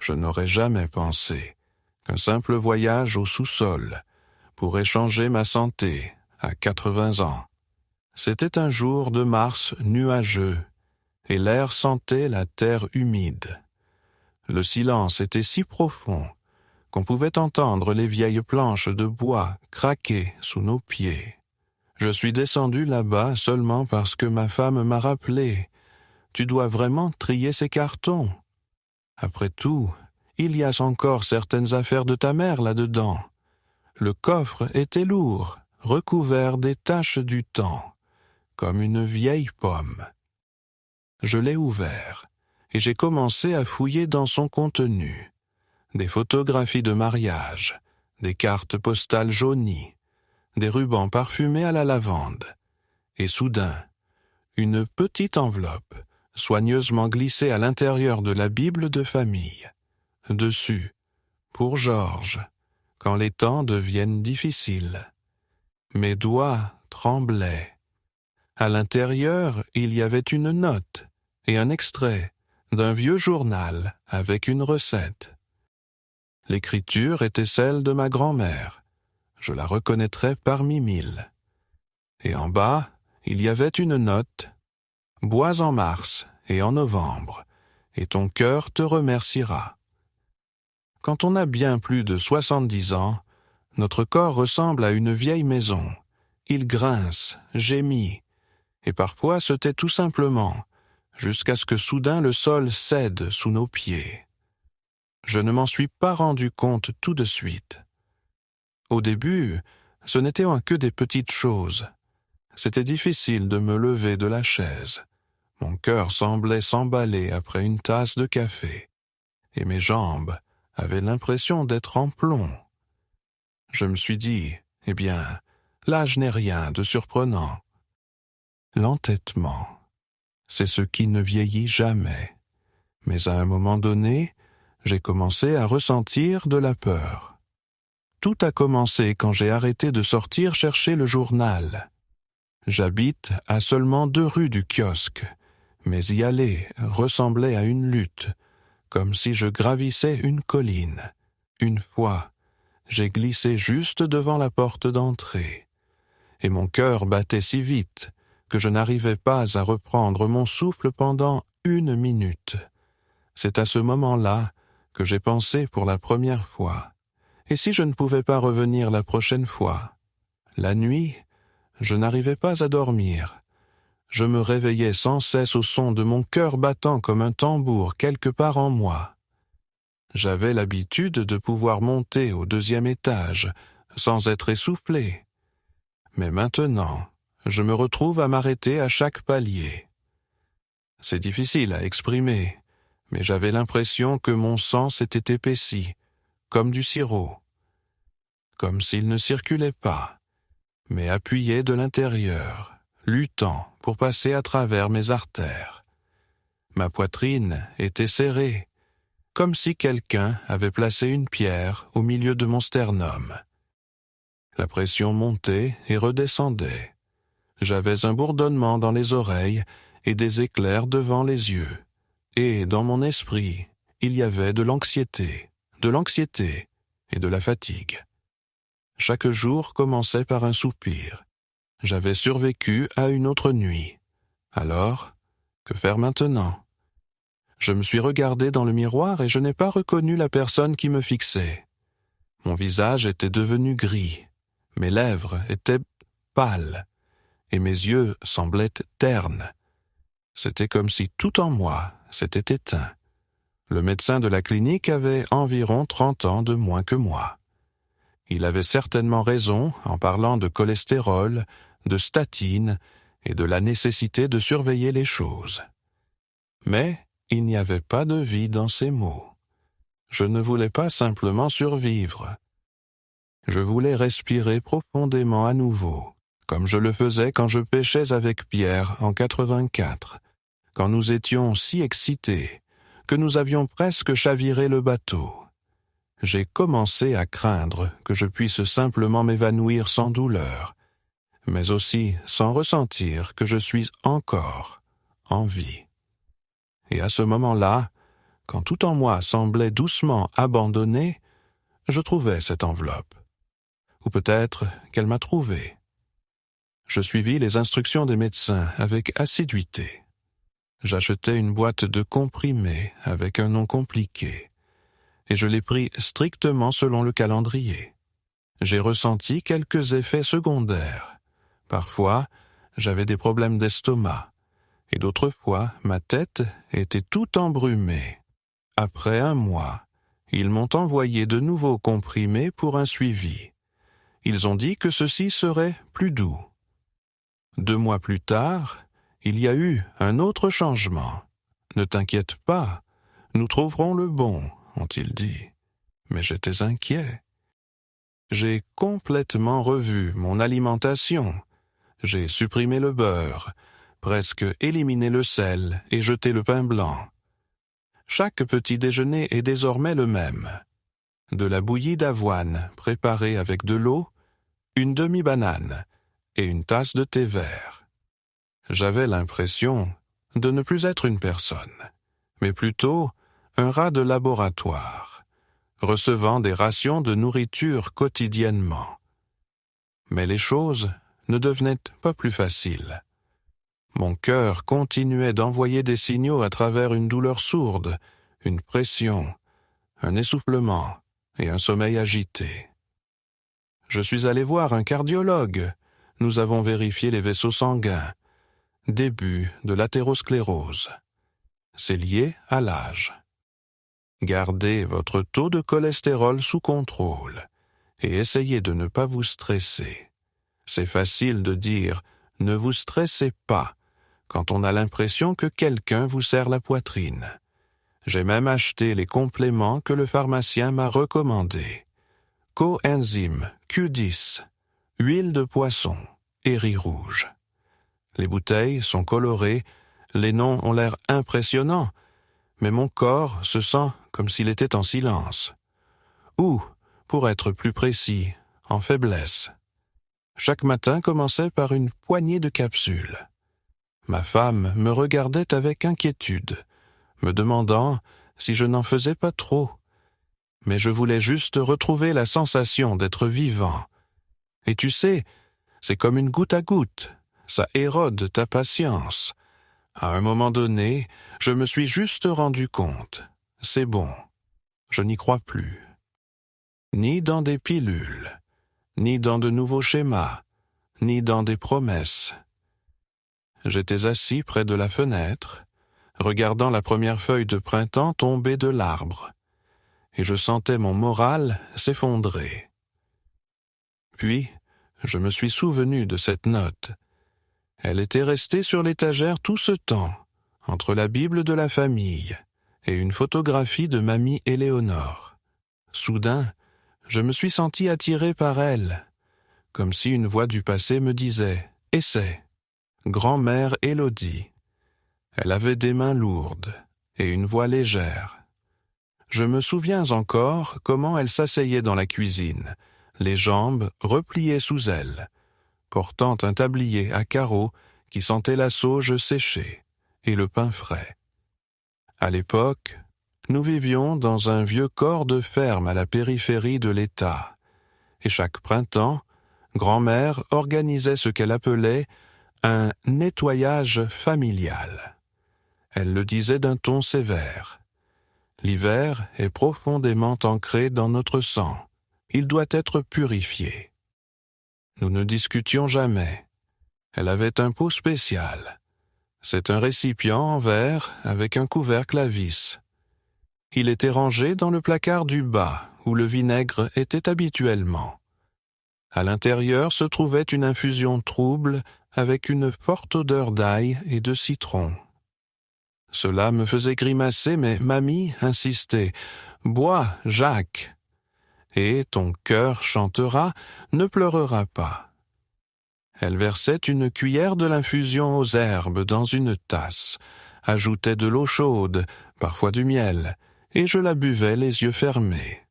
Je n'aurais jamais pensé qu'un simple voyage au sous-sol pourrait changer ma santé à 80 ans. C'était un jour de mars nuageux, et l'air sentait la terre humide. Le silence était si profond qu'on pouvait entendre les vieilles planches de bois craquer sous nos pieds. Je suis descendu là-bas seulement parce que ma femme m'a rappelé « Tu dois vraiment trier ces cartons. Après tout, il y a encore certaines affaires de ta mère là-dedans. » Le coffre était lourd, recouvert des taches du temps, comme une vieille pomme. Je l'ai ouvert, et j'ai commencé à fouiller dans son contenu. Des photographies de mariage, des cartes postales jaunies, des rubans parfumés à la lavande, et soudain, une petite enveloppe, soigneusement glissée à l'intérieur de la Bible de famille. Dessus, pour Georges, quand les temps deviennent difficiles. Mes doigts tremblaient. À l'intérieur, il y avait une note et un extrait d'un vieux journal avec une recette. L'écriture était celle de ma grand-mère. Je la reconnaîtrais parmi mille. Et en bas, il y avait une note. « Bois en mars et en novembre, et ton cœur te remerciera. » Quand on a bien plus de 70 ans, notre corps ressemble à une vieille maison. Il grince, gémit, et parfois se tait tout simplement, jusqu'à ce que soudain le sol cède sous nos pieds. Je ne m'en suis pas rendu compte tout de suite. Au début, ce n'étaient que des petites choses. C'était difficile de me lever de la chaise. Mon cœur semblait s'emballer après une tasse de café, et mes jambes avaient l'impression d'être en plomb. Je me suis dit, eh bien, l'âge n'est rien de surprenant. L'entêtement, c'est ce qui ne vieillit jamais. Mais à un moment donné, j'ai commencé à ressentir de la peur. Tout a commencé quand j'ai arrêté de sortir chercher le journal. J'habite à seulement 2 rues du kiosque, mais y aller ressemblait à une lutte, comme si je gravissais une colline. Une fois, j'ai glissé juste devant la porte d'entrée, et mon cœur battait si vite que je n'arrivais pas à reprendre mon souffle pendant 1 minute. C'est à ce moment-là que j'ai pensé pour la première fois. Et si je ne pouvais pas revenir la prochaine fois? La nuit, je n'arrivais pas à dormir. Je me réveillais sans cesse au son de mon cœur battant comme un tambour quelque part en moi. J'avais l'habitude de pouvoir monter au 2e étage sans être essoufflé. Mais maintenant, je me retrouve à m'arrêter à chaque palier. C'est difficile à exprimer, mais j'avais l'impression que mon sang s'était épaissi, comme du sirop. Comme s'il ne circulait pas, mais appuyé de l'intérieur, luttant pour passer à travers mes artères. Ma poitrine était serrée, comme si quelqu'un avait placé une pierre au milieu de mon sternum. La pression montait et redescendait. J'avais un bourdonnement dans les oreilles et des éclairs devant les yeux. Et dans mon esprit, il y avait de l'anxiété et de la fatigue. Chaque jour commençait par un soupir. J'avais survécu à une autre nuit. Alors, que faire maintenant? Je me suis regardé dans le miroir et je n'ai pas reconnu la personne qui me fixait. Mon visage était devenu gris, mes lèvres étaient pâles, et mes yeux semblaient ternes. C'était comme si tout en moi s'était éteint. Le médecin de la clinique avait environ 30 ans de moins que moi. Il avait certainement raison en parlant de cholestérol, de statine et de la nécessité de surveiller les choses. Mais il n'y avait pas de vie dans ces mots. Je ne voulais pas simplement survivre. Je voulais respirer profondément à nouveau, comme je le faisais quand je pêchais avec Pierre en 84, quand nous étions si excités que nous avions presque chaviré le bateau. J'ai commencé à craindre que je puisse simplement m'évanouir sans douleur, mais aussi sans ressentir que je suis encore en vie. Et à ce moment-là, quand tout en moi semblait doucement abandonné, je trouvais cette enveloppe. Ou peut-être qu'elle m'a trouvé. Je suivis les instructions des médecins avec assiduité. J'achetai une boîte de comprimés avec un nom compliqué, et je l'ai pris strictement selon le calendrier. J'ai ressenti quelques effets secondaires. Parfois, j'avais des problèmes d'estomac, et d'autres fois, ma tête était tout embrumée. Après 1 mois, ils m'ont envoyé de nouveaux comprimés pour un suivi. Ils ont dit que ceci serait plus doux. 2 mois plus tard, il y a eu un autre changement. Ne t'inquiète pas, nous trouverons le bon, ont-ils dit. Mais j'étais inquiet. J'ai complètement revu mon alimentation. J'ai supprimé le beurre, presque éliminé le sel et jeté le pain blanc. Chaque petit déjeuner est désormais le même. De la bouillie d'avoine préparée avec de l'eau, une demi-banane et une tasse de thé vert. J'avais l'impression de ne plus être une personne, mais plutôt un rat de laboratoire, recevant des rations de nourriture quotidiennement. Mais les choses ne devenaient pas plus faciles. Mon cœur continuait d'envoyer des signaux à travers une douleur sourde, une pression, un essoufflement et un sommeil agité. Je suis allé voir un cardiologue. Nous avons vérifié les vaisseaux sanguins. Début de l'athérosclérose. C'est lié à l'âge. Gardez votre taux de cholestérol sous contrôle et essayez de ne pas vous stresser. C'est facile de dire « ne vous stressez pas » quand on a l'impression que quelqu'un vous serre la poitrine. J'ai même acheté les compléments que le pharmacien m'a recommandés. Coenzyme Q10, huile de poisson et riz rouge. Les bouteilles sont colorées, les noms ont l'air impressionnants, mais mon corps se sent comme s'il était en silence. Ou, pour être plus précis, en faiblesse. Chaque matin commençait par une poignée de capsules. Ma femme me regardait avec inquiétude, me demandant si je n'en faisais pas trop. Mais je voulais juste retrouver la sensation d'être vivant. Et tu sais, c'est comme une goutte à goutte, ça érode ta patience. À un moment donné, je me suis juste rendu compte. C'est bon, je n'y crois plus. Ni dans des pilules, ni dans de nouveaux schémas, ni dans des promesses. J'étais assis près de la fenêtre, regardant la première feuille de printemps tomber de l'arbre, et je sentais mon moral s'effondrer. Puis, je me suis souvenu de cette note. Elle était restée sur l'étagère tout ce temps, entre la Bible de la famille et une photographie de mamie Éléonore. Soudain, je me suis senti attiré par elle, comme si une voix du passé me disait « Essaie ». Grand-mère Élodie. Elle avait des mains lourdes et une voix légère. Je me souviens encore comment elle s'asseyait dans la cuisine, les jambes repliées sous elle, portant un tablier à carreaux qui sentait la sauge séchée et le pain frais. À l'époque, nous vivions dans un vieux corps de ferme à la périphérie de l'État, et chaque printemps, grand-mère organisait ce qu'elle appelait un nettoyage familial. Elle le disait d'un ton sévère. L'hiver est profondément ancré dans notre sang. Il doit être purifié. Nous ne discutions jamais. Elle avait un pot spécial. C'est un récipient en verre avec un couvercle à vis. Il était rangé dans le placard du bas, où le vinaigre était habituellement. À l'intérieur se trouvait une infusion trouble avec une forte odeur d'ail et de citron. Cela me faisait grimacer, mais mamie insistait. « Bois, Jacques, et ton cœur chantera, ne pleurera pas. » Elle versait une cuillère de l'infusion aux herbes dans une tasse, ajoutait de l'eau chaude, parfois du miel, et je la buvais les yeux fermés.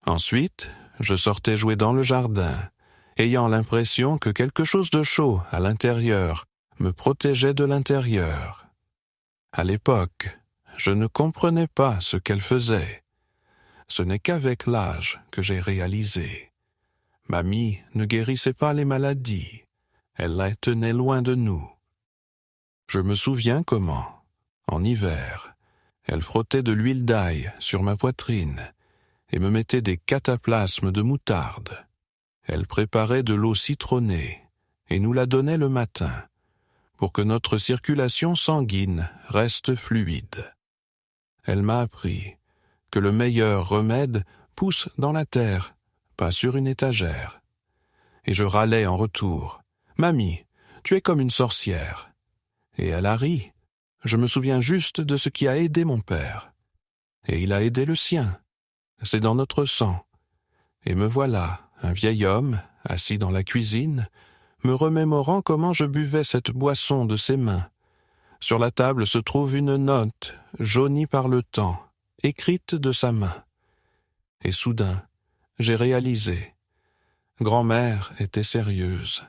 Ensuite, je sortais jouer dans le jardin, ayant l'impression que quelque chose de chaud à l'intérieur me protégeait de l'intérieur. À l'époque, je ne comprenais pas ce qu'elle faisait. Ce n'est qu'avec l'âge que j'ai réalisé. Mamie ne guérissait pas les maladies, elle les tenait loin de nous. Je me souviens comment, en hiver, elle frottait de l'huile d'ail sur ma poitrine et me mettait des cataplasmes de moutarde. Elle préparait de l'eau citronnée et nous la donnait le matin pour que notre circulation sanguine reste fluide. Elle m'a appris que le meilleur remède pousse dans la terre, pas sur une étagère. Et je râlais en retour. « Mamie, tu es comme une sorcière. » Et elle a ri. Je me souviens juste de ce qui a aidé mon père. Et il a aidé le sien. C'est dans notre sang. Et me voilà, un vieil homme, assis dans la cuisine, me remémorant comment je buvais cette boisson de ses mains. Sur la table se trouve une note, jaunie par le temps, écrite de sa main. Et soudain, j'ai réalisé. Grand-mère était sérieuse.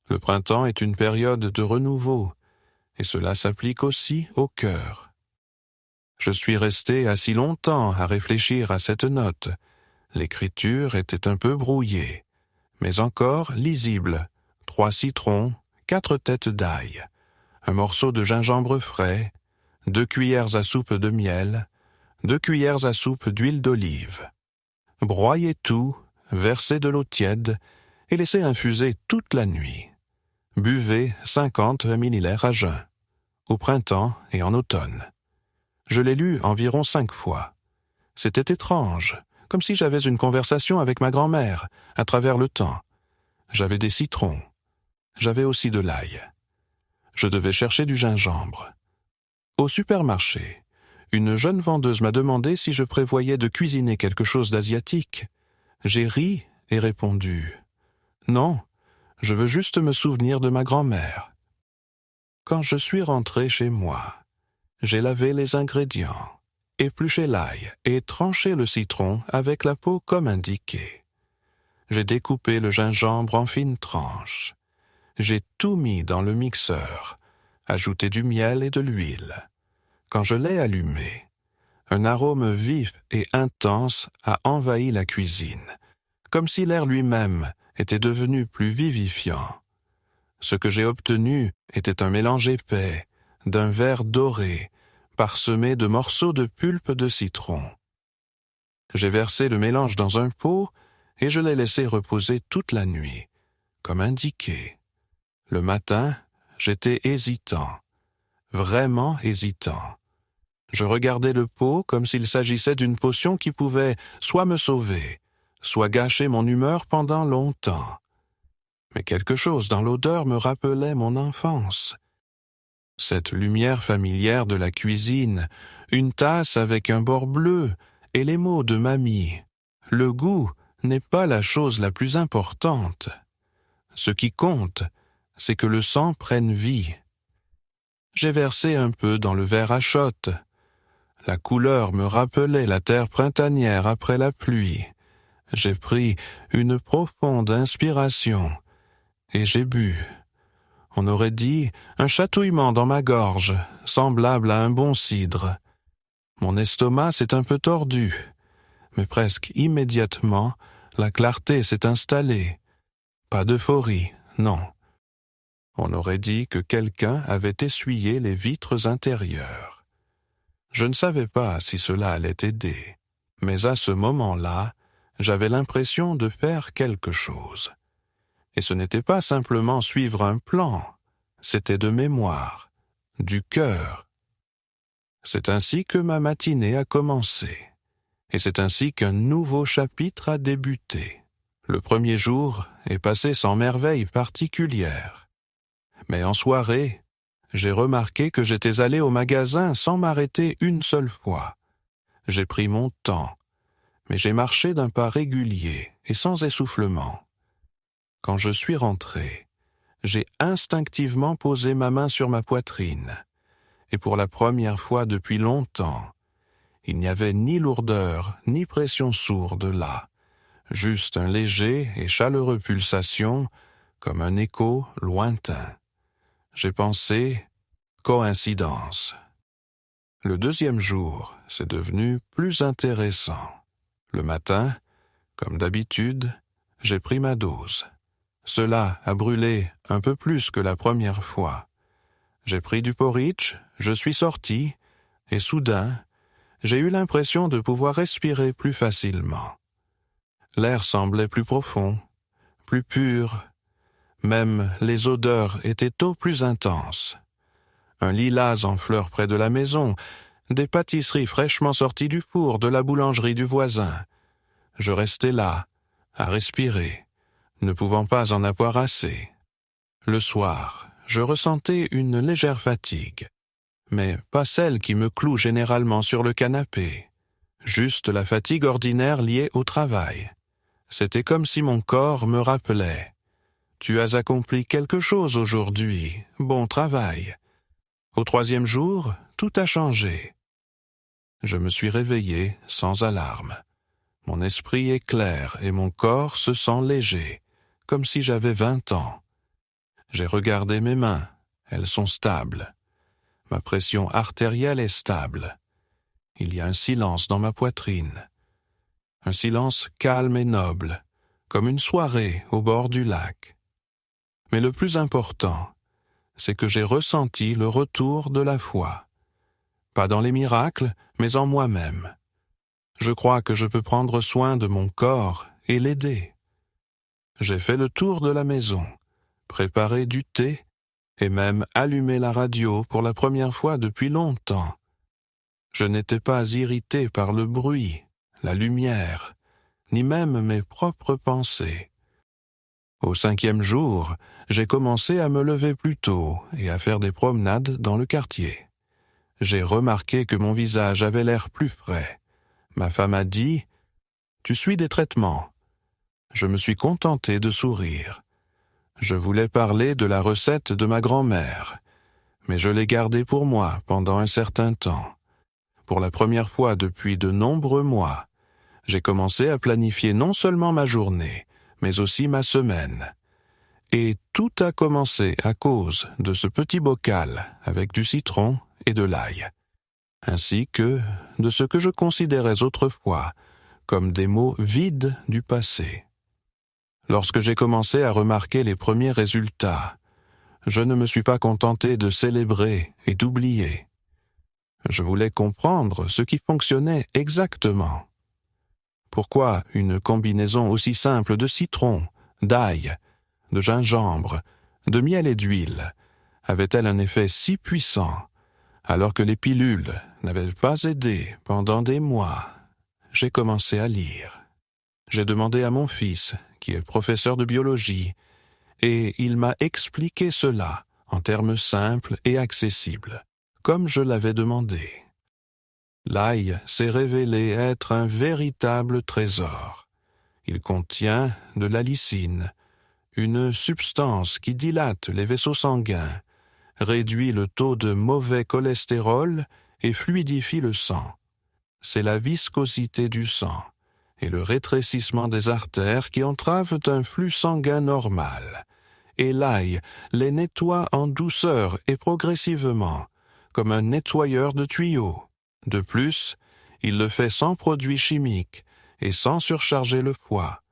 Le printemps est une période de renouveau, et cela s'applique aussi au cœur. Je suis resté assis longtemps à réfléchir à cette note. L'écriture était un peu brouillée, mais encore lisible. 3 citrons, 4 têtes d'ail, un morceau de gingembre frais, 2 cuillères à soupe de miel, 2 cuillères à soupe d'huile d'olive. Broyez tout, versez de l'eau tiède et laissez infuser toute la nuit. Buvez 50 millilitres à jeun, au printemps et en automne. Je l'ai lu environ 5 fois. C'était étrange, comme si j'avais une conversation avec ma grand-mère, à travers le temps. J'avais des citrons. J'avais aussi de l'ail. Je devais chercher du gingembre. Au supermarché, une jeune vendeuse m'a demandé si je prévoyais de cuisiner quelque chose d'asiatique. J'ai ri et répondu « Non, je veux juste me souvenir de ma grand-mère. » Quand je suis rentré chez moi, j'ai lavé les ingrédients, épluché l'ail et tranché le citron avec la peau comme indiqué. J'ai découpé le gingembre en fines tranches. J'ai tout mis dans le mixeur, ajouté du miel et de l'huile. Quand je l'ai allumé, un arôme vif et intense a envahi la cuisine, comme si l'air lui-même était devenu plus vivifiant. Ce que j'ai obtenu était un mélange épais, d'un vert doré, parsemé de morceaux de pulpe de citron. J'ai versé le mélange dans un pot et je l'ai laissé reposer toute la nuit, comme indiqué. Le matin, j'étais hésitant, vraiment hésitant. Je regardais le pot comme s'il s'agissait d'une potion qui pouvait soit me sauver, soit gâcher mon humeur pendant longtemps. Mais quelque chose dans l'odeur me rappelait mon enfance. Cette lumière familière de la cuisine, une tasse avec un bord bleu et les mots de mamie. Le goût n'est pas la chose la plus importante. Ce qui compte, c'est que le sang prenne vie. J'ai versé un peu dans le verre à shot. La couleur me rappelait la terre printanière après la pluie. J'ai pris une profonde inspiration et j'ai bu. On aurait dit un chatouillement dans ma gorge, semblable à un bon cidre. Mon estomac s'est un peu tordu, mais presque immédiatement, la clarté s'est installée. Pas d'euphorie, non. On aurait dit que quelqu'un avait essuyé les vitres intérieures. Je ne savais pas si cela allait aider, mais à ce moment-là, j'avais l'impression de faire quelque chose. Et ce n'était pas simplement suivre un plan, c'était de mémoire, du cœur. C'est ainsi que ma matinée a commencé, et c'est ainsi qu'un nouveau chapitre a débuté. Le premier jour est passé sans merveille particulière. Mais en soirée, j'ai remarqué que j'étais allé au magasin sans m'arrêter une seule fois. J'ai pris mon temps, mais j'ai marché d'un pas régulier et sans essoufflement. Quand je suis rentré, j'ai instinctivement posé ma main sur ma poitrine, et pour la première fois depuis longtemps, il n'y avait ni lourdeur ni pression sourde là, juste un léger et chaleureux pulsation, comme un écho lointain. J'ai pensé coïncidence. Le deuxième jour, c'est devenu plus intéressant. Le matin, comme d'habitude, j'ai pris ma dose. Cela a brûlé un peu plus que la première fois. J'ai pris du porridge, je suis sorti, et soudain, j'ai eu l'impression de pouvoir respirer plus facilement. L'air semblait plus profond, plus pur. Même les odeurs étaient au plus intenses. Un lilas en fleurs près de la maison, des pâtisseries fraîchement sorties du four de la boulangerie du voisin. Je restais là, à respirer, ne pouvant pas en avoir assez. Le soir, je ressentais une légère fatigue, mais pas celle qui me cloue généralement sur le canapé, juste la fatigue ordinaire liée au travail. C'était comme si mon corps me rappelait « Tu as accompli quelque chose aujourd'hui, bon travail ». Au troisième jour, tout a changé. Je me suis réveillé sans alarme. Mon esprit est clair et mon corps se sent léger, comme si j'avais 20 ans. J'ai regardé mes mains, elles sont stables. Ma pression artérielle est stable. Il y a un silence dans ma poitrine. Un silence calme et noble, comme une soirée au bord du lac. Mais le plus important, c'est que j'ai ressenti le retour de la foi. Pas dans les miracles, mais en moi-même. Je crois que je peux prendre soin de mon corps et l'aider. J'ai fait le tour de la maison, préparé du thé et même allumé la radio pour la première fois depuis longtemps. Je n'étais pas irrité par le bruit, la lumière, ni même mes propres pensées. Au 5e jour, j'ai commencé à me lever plus tôt et à faire des promenades dans le quartier. J'ai remarqué que mon visage avait l'air plus frais. Ma femme a dit « Tu suis des traitements ». Je me suis contenté de sourire. Je voulais parler de la recette de ma grand-mère, mais je l'ai gardée pour moi pendant un certain temps. Pour la première fois depuis de nombreux mois, j'ai commencé à planifier non seulement ma journée, mais aussi ma semaine. Et tout a commencé à cause de ce petit bocal avec du citron et de l'ail, ainsi que de ce que je considérais autrefois comme des mots vides du passé. Lorsque j'ai commencé à remarquer les premiers résultats, je ne me suis pas contenté de célébrer et d'oublier. Je voulais comprendre ce qui fonctionnait exactement. Pourquoi une combinaison aussi simple de citron, d'ail, de gingembre, de miel et d'huile avait-elle un effet si puissant, alors que les pilules n'avaient pas aidé pendant des mois? J'ai commencé à lire. J'ai demandé à mon fils, qui est professeur de biologie, et il m'a expliqué cela en termes simples et accessibles, comme je l'avais demandé. L'ail s'est révélé être un véritable trésor. Il contient de l'allicine, une substance qui dilate les vaisseaux sanguins, réduit le taux de mauvais cholestérol et fluidifie le sang. C'est la viscosité du sang et le rétrécissement des artères qui entravent un flux sanguin normal. Et l'ail les nettoie en douceur et progressivement, comme un nettoyeur de tuyaux. De plus, il le fait sans produits chimiques et sans surcharger le foie.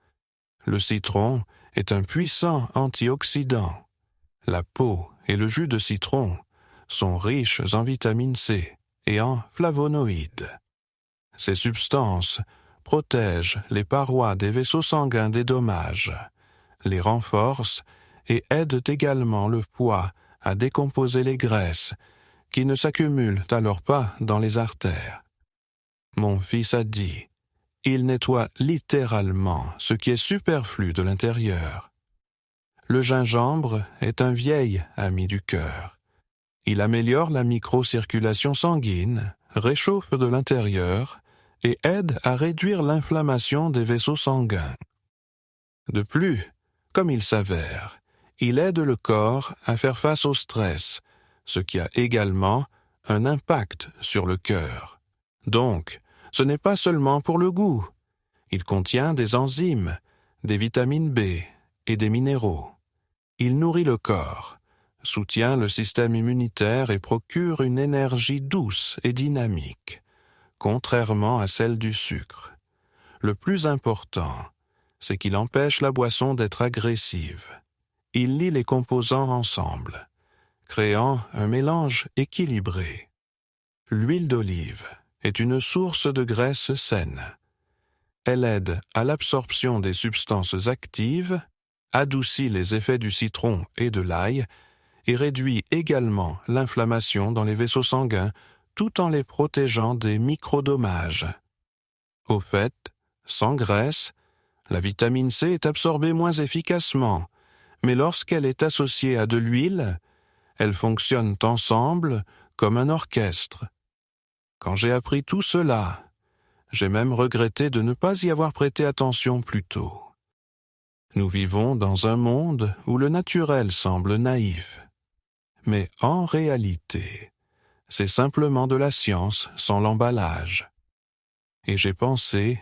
Le citron est un puissant antioxydant. La peau et le jus de citron sont riches en vitamine C et en flavonoïdes. Ces substances protègent les parois des vaisseaux sanguins des dommages, les renforcent et aident également le foie à décomposer les graisses qui ne s'accumulent alors pas dans les artères. Mon fils a dit, il nettoie littéralement ce qui est superflu de l'intérieur. Le gingembre est un vieil ami du cœur. Il améliore la microcirculation sanguine, réchauffe de l'intérieur et aide à réduire l'inflammation des vaisseaux sanguins. De plus, comme il s'avère, il aide le corps à faire face au stress, ce qui a également un impact sur le cœur. Donc, ce n'est pas seulement pour le goût. Il contient des enzymes, des vitamines B et des minéraux. Il nourrit le corps, soutient le système immunitaire et procure une énergie douce et dynamique, contrairement à celle du sucre. Le plus important, c'est qu'il empêche la boisson d'être agressive. Il lie les composants ensemble, créant un mélange équilibré. L'huile d'olive est une source de graisse saine. Elle aide à l'absorption des substances actives, adoucit les effets du citron et de l'ail et réduit également l'inflammation dans les vaisseaux sanguins tout en les protégeant des microdommages. Au fait, sans graisse, la vitamine C est absorbée moins efficacement, mais lorsqu'elle est associée à de l'huile, elles fonctionnent ensemble comme un orchestre. Quand j'ai appris tout cela, j'ai même regretté de ne pas y avoir prêté attention plus tôt. Nous vivons dans un monde où le naturel semble naïf. Mais en réalité, c'est simplement de la science sans l'emballage. Et j'ai pensé,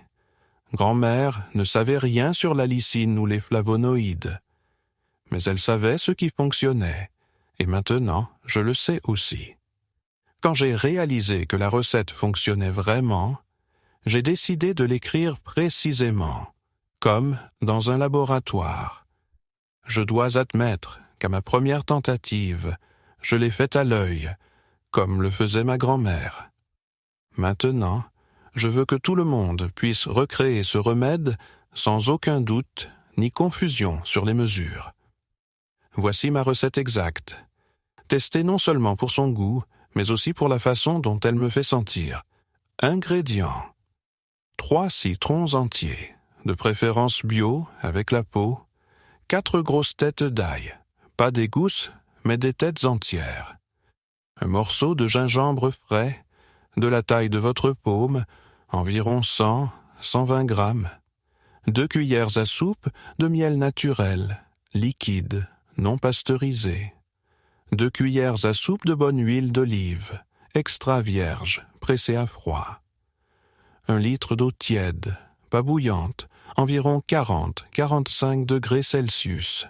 grand-mère ne savait rien sur la lysine ou les flavonoïdes, mais elle savait ce qui fonctionnait, et maintenant je le sais aussi. Quand j'ai réalisé que la recette fonctionnait vraiment, j'ai décidé de l'écrire précisément, comme dans un laboratoire. Je dois admettre qu'à ma première tentative, je l'ai faite à l'œil, comme le faisait ma grand-mère. Maintenant, je veux que tout le monde puisse recréer ce remède sans aucun doute ni confusion sur les mesures. Voici ma recette exacte, testée non seulement pour son goût, mais aussi pour la façon dont elle me fait sentir. Ingrédients: 3 citrons entiers, de préférence bio, avec la peau, 4 grosses têtes d'ail, pas des gousses, mais des têtes entières, un morceau de gingembre frais, de la taille de votre paume, environ 100-120 grammes, 2 cuillères à soupe de miel naturel, liquide, non pasteurisé, 2 cuillères à soupe de bonne huile d'olive, extra vierge, pressée à froid, 1 litre d'eau tiède, pas bouillante, environ 40-45 degrés Celsius.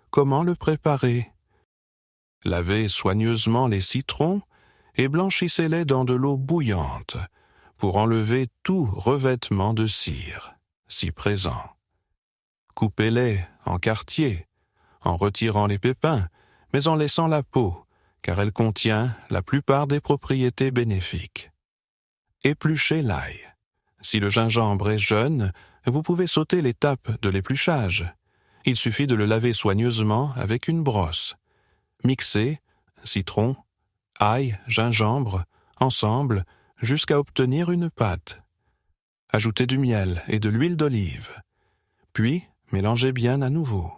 Comment le préparer? Lavez soigneusement les citrons et blanchissez-les dans de l'eau bouillante pour enlever tout revêtement de cire, si présent. Coupez-les en quartiers, en retirant les pépins, mais en laissant la peau, car elle contient la plupart des propriétés bénéfiques. Épluchez l'ail. Si le gingembre est jeune, vous pouvez sauter l'étape de l'épluchage. Il suffit de le laver soigneusement avec une brosse. Mixez citron, ail, gingembre, ensemble, jusqu'à obtenir une pâte. Ajoutez du miel et de l'huile d'olive. Puis, mélangez bien à nouveau.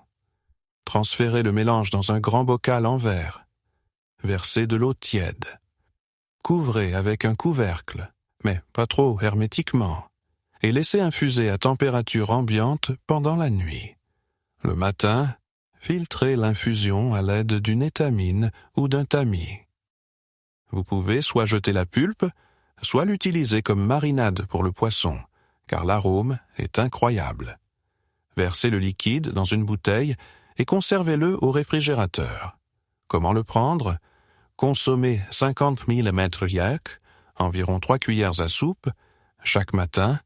Transférez le mélange dans un grand bocal en verre. Versez de l'eau tiède. Couvrez avec un couvercle, mais pas trop hermétiquement, et laissez infuser à température ambiante pendant la nuit. Le matin, filtrez l'infusion à l'aide d'une étamine ou d'un tamis. Vous pouvez soit jeter la pulpe, soit l'utiliser comme marinade pour le poisson, car l'arôme est incroyable. Versez le liquide dans une bouteille et conservez-le au réfrigérateur. Comment le prendre? Consommez 50 ml yak, environ 3 cuillères à soupe, chaque matin,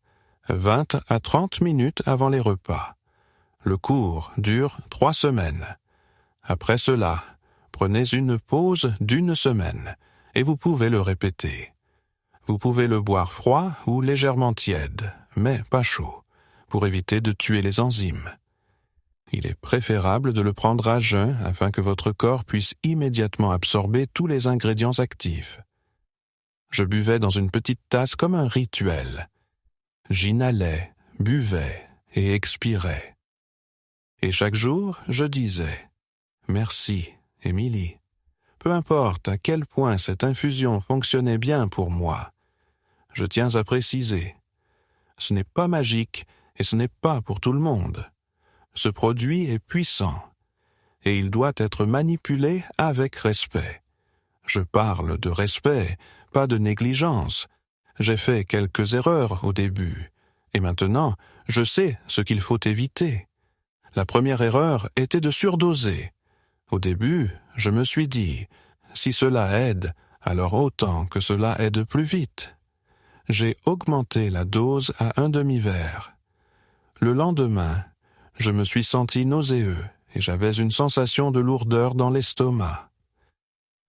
20 à 30 minutes avant les repas. Le cours dure 3 semaines. Après cela, prenez une pause d'1 semaine et vous pouvez le répéter. Vous pouvez le boire froid ou légèrement tiède, mais pas chaud, pour éviter de tuer les enzymes. Il est préférable de le prendre à jeun afin que votre corps puisse immédiatement absorber tous les ingrédients actifs. Je buvais dans une petite tasse comme un rituel. J'inhalais, buvais et expirais. Et chaque jour, je disais « Merci, Émilie. Peu importe à quel point cette infusion fonctionnait bien pour moi. Je tiens à préciser, ce n'est pas magique et ce n'est pas pour tout le monde. Ce produit est puissant et il doit être manipulé avec respect. Je parle de respect, pas de négligence. J'ai fait quelques erreurs au début et maintenant, je sais ce qu'il faut éviter. La première erreur était de surdoser. Au début, je me suis dit, si cela aide, alors autant que cela aide plus vite. J'ai augmenté la dose à un demi-verre. Le lendemain, je me suis senti nauséeux et j'avais une sensation de lourdeur dans l'estomac.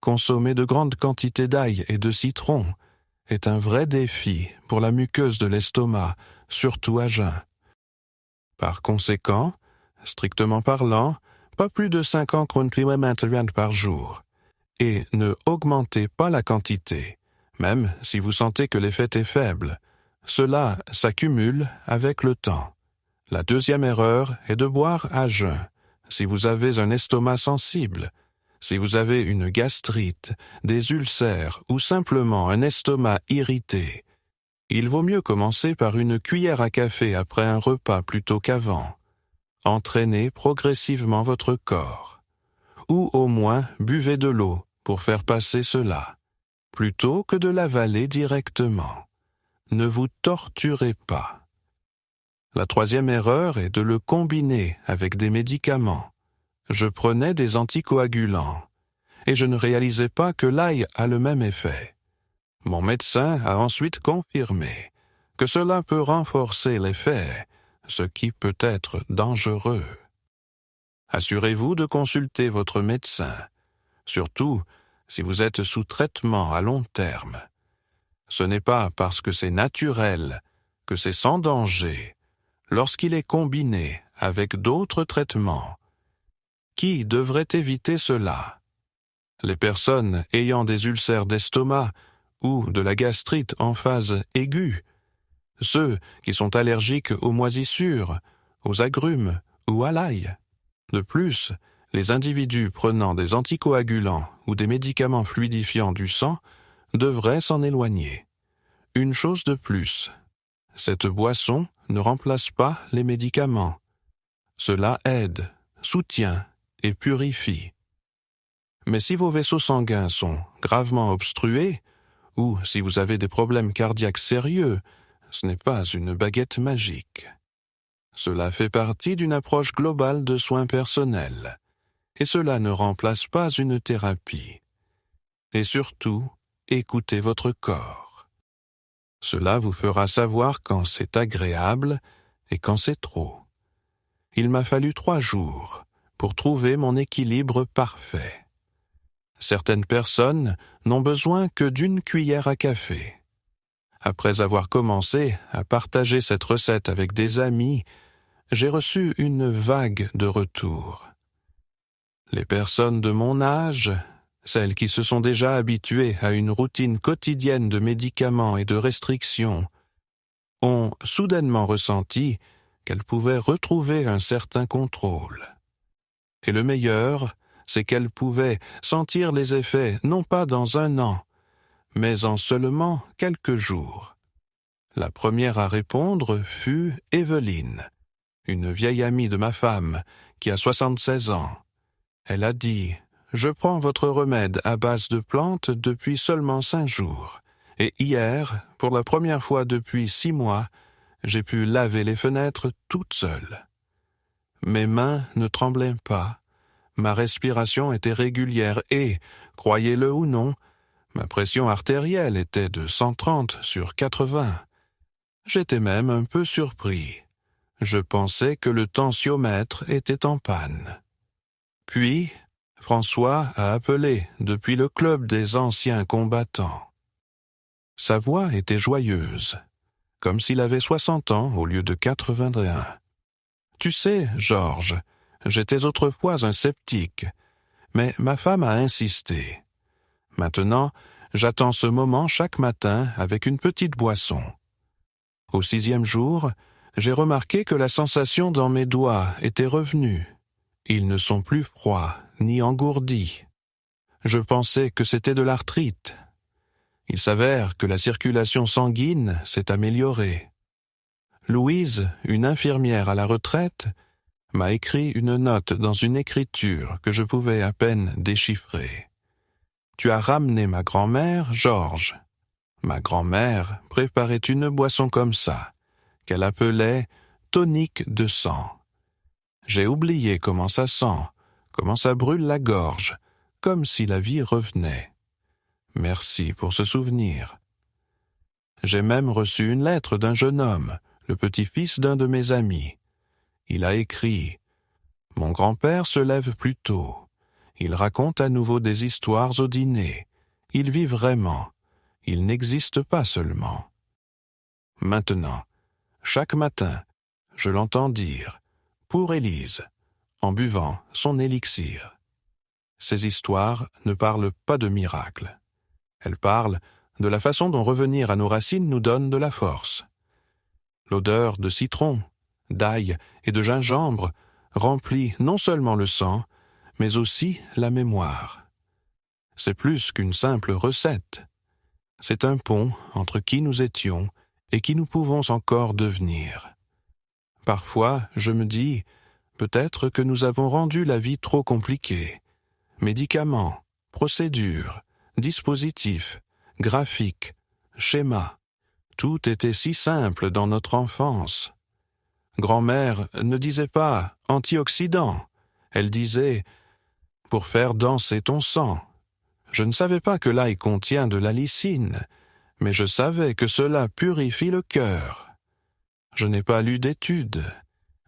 Consommer de grandes quantités d'ail et de citron est un vrai défi pour la muqueuse de l'estomac, surtout à jeun. Par conséquent, strictement parlant, pas plus de 50 ml par jour. Et ne augmentez pas la quantité, même si vous sentez que l'effet est faible. Cela s'accumule avec le temps. La deuxième erreur est de boire à jeun. Si vous avez un estomac sensible, si vous avez une gastrite, des ulcères ou simplement un estomac irrité, il vaut mieux commencer par une cuillère à café après un repas plutôt qu'avant. Entraînez progressivement votre corps. Ou au moins buvez de l'eau pour faire passer cela, plutôt que de l'avaler directement. Ne vous torturez pas. La troisième erreur est de le combiner avec des médicaments. Je prenais des anticoagulants, et je ne réalisais pas que l'ail a le même effet. Mon médecin a ensuite confirmé que cela peut renforcer l'effet, ce qui peut être dangereux. Assurez-vous de consulter votre médecin, surtout si vous êtes sous traitement à long terme. Ce n'est pas parce que c'est naturel que c'est sans danger lorsqu'il est combiné avec d'autres traitements. Qui devrait éviter cela? Les personnes ayant des ulcères d'estomac ou de la gastrite en phase aiguë, ceux qui sont allergiques aux moisissures, aux agrumes ou à l'ail. De plus, les individus prenant des anticoagulants ou des médicaments fluidifiants du sang devraient s'en éloigner. Une chose de plus, cette boisson ne remplace pas les médicaments. Cela aide, soutient et purifie. Mais si vos vaisseaux sanguins sont gravement obstrués, ou si vous avez des problèmes cardiaques sérieux, ce n'est pas une baguette magique. Cela fait partie d'une approche globale de soins personnels, et cela ne remplace pas une thérapie. Et surtout, écoutez votre corps. Cela vous fera savoir quand c'est agréable et quand c'est trop. Il m'a fallu 3 jours pour trouver mon équilibre parfait. Certaines personnes n'ont besoin que d'une cuillère à café. Après avoir commencé à partager cette recette avec des amis, j'ai reçu une vague de retours. Les personnes de mon âge, celles qui se sont déjà habituées à une routine quotidienne de médicaments et de restrictions, ont soudainement ressenti qu'elles pouvaient retrouver un certain contrôle. Et le meilleur, c'est qu'elles pouvaient sentir les effets non pas dans 1 an, mais en seulement quelques jours. La première à répondre fut Evelyne, une vieille amie de ma femme qui a 76 ans. Elle a dit « Je prends votre remède à base de plantes depuis seulement 5 jours, et hier, pour la première fois depuis 6 mois, j'ai pu laver les fenêtres toute seule. Mes mains ne tremblaient pas, ma respiration était régulière et, croyez-le ou non, ma pression artérielle était de 130/80. J'étais même un peu surpris. Je pensais que le tensiomètre était en panne. Puis, François a appelé depuis le club des anciens combattants. Sa voix était joyeuse, comme s'il avait 60 ans au lieu de 81. « Tu sais, Georges, j'étais autrefois un sceptique, mais ma femme a insisté. Maintenant, j'attends ce moment chaque matin avec une petite boisson. Au 6e jour, j'ai remarqué que la sensation dans mes doigts était revenue. Ils ne sont plus froids ni engourdis. Je pensais que c'était de l'arthrite. Il s'avère que la circulation sanguine s'est améliorée. Louise, une infirmière à la retraite, m'a écrit une note dans une écriture que je pouvais à peine déchiffrer. Tu as ramené ma grand-mère, Georges. Ma grand-mère préparait une boisson comme ça, qu'elle appelait tonique de sang. J'ai oublié comment ça sent, comment ça brûle la gorge, comme si la vie revenait. Merci pour ce souvenir. J'ai même reçu une lettre d'un jeune homme, le petit-fils d'un de mes amis. Il a écrit « Mon grand-père se lève plus tôt. Il raconte à nouveau des histoires au dîner. Il vit vraiment. Il n'existe pas seulement. » Maintenant, chaque matin, je l'entends dire « Pour Élise », en buvant son élixir. Ces histoires ne parlent pas de miracles. Elles parlent de la façon dont revenir à nos racines nous donne de la force. L'odeur de citron, d'ail et de gingembre remplit non seulement le sang, mais aussi la mémoire. C'est plus qu'une simple recette. C'est un pont entre qui nous étions et qui nous pouvons encore devenir. Parfois, je me dis, peut-être que nous avons rendu la vie trop compliquée. Médicaments, procédures, dispositifs, graphiques, schémas. Tout était si simple dans notre enfance. Grand-mère ne disait pas « antioxydant », elle disait « pour faire danser ton sang ». Je ne savais pas que l'ail contient de la lysine, mais je savais que cela purifie le cœur. Je n'ai pas lu d'études,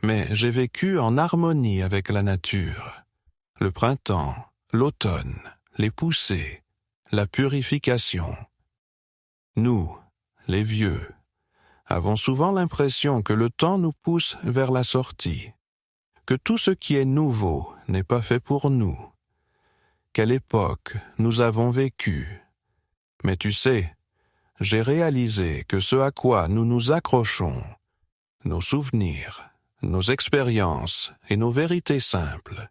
mais j'ai vécu en harmonie avec la nature. Le printemps, l'automne, les poussées, la purification. Nous, les vieux, avons souvent l'impression que le temps nous pousse vers la sortie, que tout ce qui est nouveau n'est pas fait pour nous. Quelle époque nous avons vécue. Mais tu sais, j'ai réalisé que ce à quoi nous nous accrochons, nos souvenirs, nos expériences et nos vérités simples,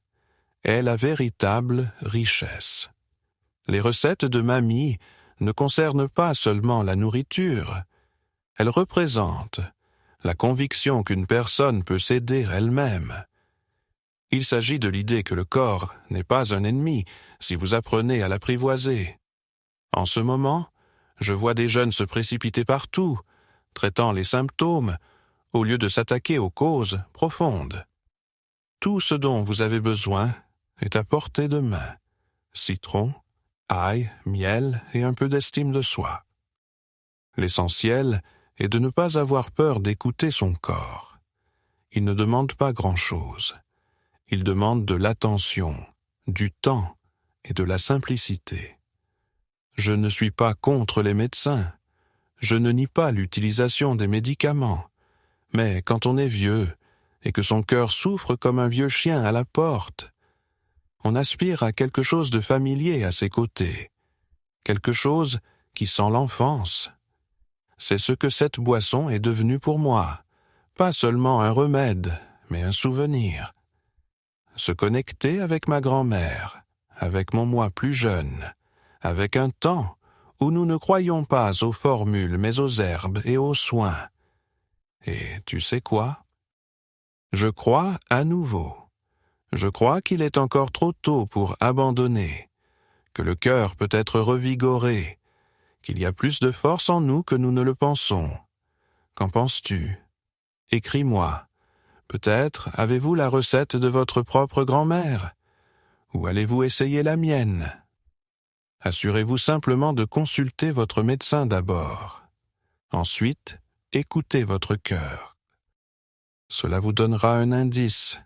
est la véritable richesse. Les recettes de mamie ne concernent pas seulement la nourriture, elles représentent la conviction qu'une personne peut s'aider elle-même. Il s'agit de l'idée que le corps n'est pas un ennemi si vous apprenez à l'apprivoiser. En ce moment, je vois des jeunes se précipiter partout, traitant les symptômes, au lieu de s'attaquer aux causes profondes. Tout ce dont vous avez besoin est à portée de main. Citron, ail, miel et un peu d'estime de soi. L'essentiel est de ne pas avoir peur d'écouter son corps. Il ne demande pas grand-chose. Il demande de l'attention, du temps et de la simplicité. Je ne suis pas contre les médecins. Je ne nie pas l'utilisation des médicaments. Mais quand on est vieux et que son cœur souffre comme un vieux chien à la porte, on aspire à quelque chose de familier à ses côtés, quelque chose qui sent l'enfance. C'est ce que cette boisson est devenue pour moi, pas seulement un remède, mais un souvenir. Se connecter avec ma grand-mère, avec mon moi plus jeune, avec un temps où nous ne croyons pas aux formules mais aux herbes et aux soins. Et tu sais quoi? Je crois à nouveau. Je crois qu'il est encore trop tôt pour abandonner, que le cœur peut être revigoré, qu'il y a plus de force en nous que nous ne le pensons. Qu'en penses-tu? Écris-moi. Peut-être avez-vous la recette de votre propre grand-mère? Ou allez-vous essayer la mienne? Assurez-vous simplement de consulter votre médecin d'abord. Ensuite, écoutez votre cœur. Cela vous donnera un indice